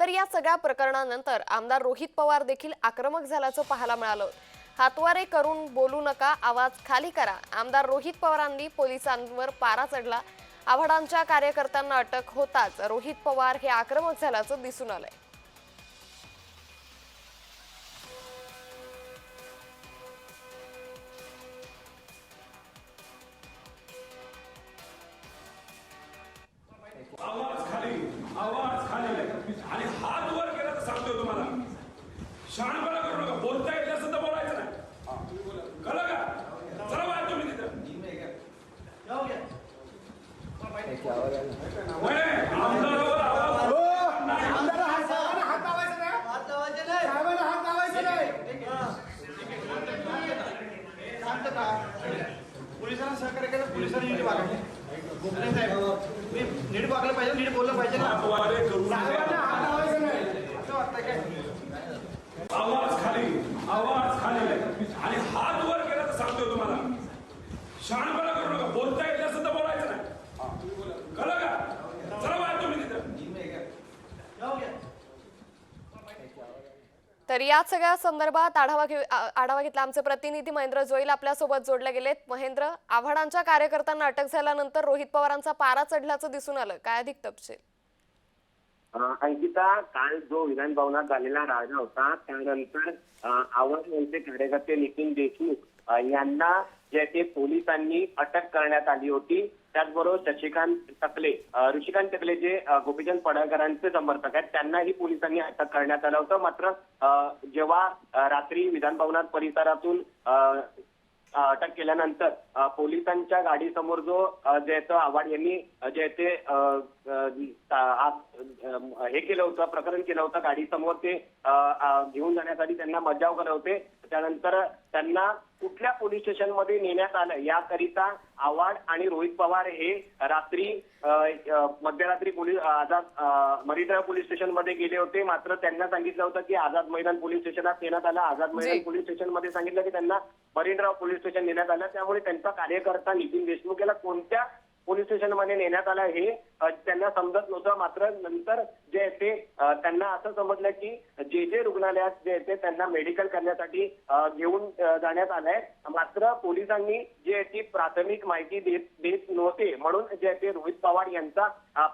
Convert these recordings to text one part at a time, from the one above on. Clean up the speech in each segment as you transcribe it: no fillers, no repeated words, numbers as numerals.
तर या सगळ्या प्रकरणानंतर आमदार रोहित पवार देखील आक्रमक झाल्याचं पाहायला मिळालं। हातवारे करून बोलू नका, आवाज खाली करा। आमदार रोहित पवारांनी पोलिसांवर पारा चढला। आव्हाडांच्या कार्यकर्त्यांना अटक होताच रोहित पवार हे आक्रमक झाल्याचं दिसून आलंय। आवाज खाली आणि हात वर केला तर सांगतोय तुम्हाला, शहाणपणा करू नका। बोलता येत असं तर बोलायचं नाही, कळलं का? चला बाहेर तुम्ही तिथं। आमदारावर आवाज पोलिसांना सहकार्य केलं, पोलिसांनी नीट वागायचं, गोखले साहेब नीट वागलं पाहिजे, नीट बोललं पाहिजे ना। हातवारे करू नका, असं वाटतं काय? आवाज खाली आणि हात वर केला तर सांगतोय तुम्हाला, शहाणपणा करू नका। बोलता येत असं तर बोलायचं नाही, कळलं का? चला बाहेर तुम्ही तिथं। तर या सगळ्या संदर्भात आढावा घेतला आमचे प्रतिनिधी महेंद्र जोईल आपल्या सोबत जोडले गेलेत। महेंद्र, आव्हाडांच्या कार्यकर्त्यांना अटक झाल्यानंतर रोहित पवारांचा पारा चढल्याचं दिसून आलं, काय अधिक तपशील? अंकिता, काल जो विधान भवनात झालेला राजा होता त्यानंतर आव्हाड यांचे कार्यकर्ते नितीन देशमुख यांना जे ते पोलिसांनी अटक करण्यात आली होती। त्याचबरोबर ऋषिकांत टकले जे गोपीचंद पडळकरांचे समर्थक आहेत त्यांनाही पोलिसांनी अटक करण्यात आलं होतं। मात्र जेव्हा रात्री विधान भवनात परिसरातून अटक केल्यानंतर पोलिसांच्या गाडीसमोर जो जे आव्हाड यांनी जे ते हे केलं होतं, प्रकरण केलं होतं, गाडीसमोर ते घेऊन जाण्यासाठी त्यांना मज्जाव करत होते। त्यानंतर त्यांना कुठल्या पोलीस स्टेशन मध्ये नेण्यात आलं याकरिता आव्हाड आणि रोहित पवार हे रात्री मध्यरात्री आझाद मरीन पोलीस स्टेशन मध्ये गेले होते। मात्र त्यांना सांगितलं होतं की आझाद मैदान पोलीस स्टेशनात नेण्यात आलं। आझाद मैदान पोलीस स्टेशन मध्ये सांगितलं की त्यांना मरीनराव पोलीस स्टेशन नेण्यात आलं। त्यामुळे त्यांचा कार्यकर्ता नितीन देशमुख याला कोणत्या पोलीस स्टेशन मध्ये नेण्यात आला हे त्यांना समजत नव्हतं। मात्र नंतर जे ते त्यांना असं समजलं की जे रुग्णालयात जे ते त्यांना मेडिकल करण्यासाठी घेऊन जाण्यात आलंय। मात्र पोलिसांनी जे ती प्राथमिक माहिती देत नव्हते, म्हणून जे ते रोहित पवार यांचा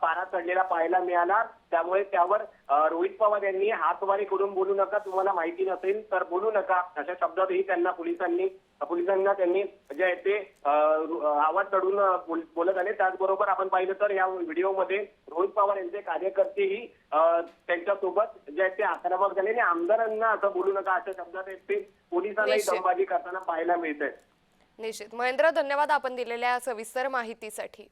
पारा चढलेला पाहायला मिळाला। त्यामुळे त्यावर रोहित पवार यांनी हातवारे करून बोलू नका, तुम्हाला माहिती नसेल तर बोलू नका अशा शब्दातही त्यांना पोलिसांना त्यांनी जे ते आवाज चढून बोलत आले। त्याचबरोबर आपण पाहिलं तर या व्हिडिओमध्ये रोहित पवार यांचे कार्यकर्तेही त्यांच्यासोबत जे ते आक्रमक झाले आणि आमदारांना असं बोलू नका अशा शब्दात ते पोलिसांनाही दमबाजी करताना पाहायला मिळतंय। निश्चित महेंद्र, धन्यवाद आपण दिलेल्या सविस्तर माहितीसाठी।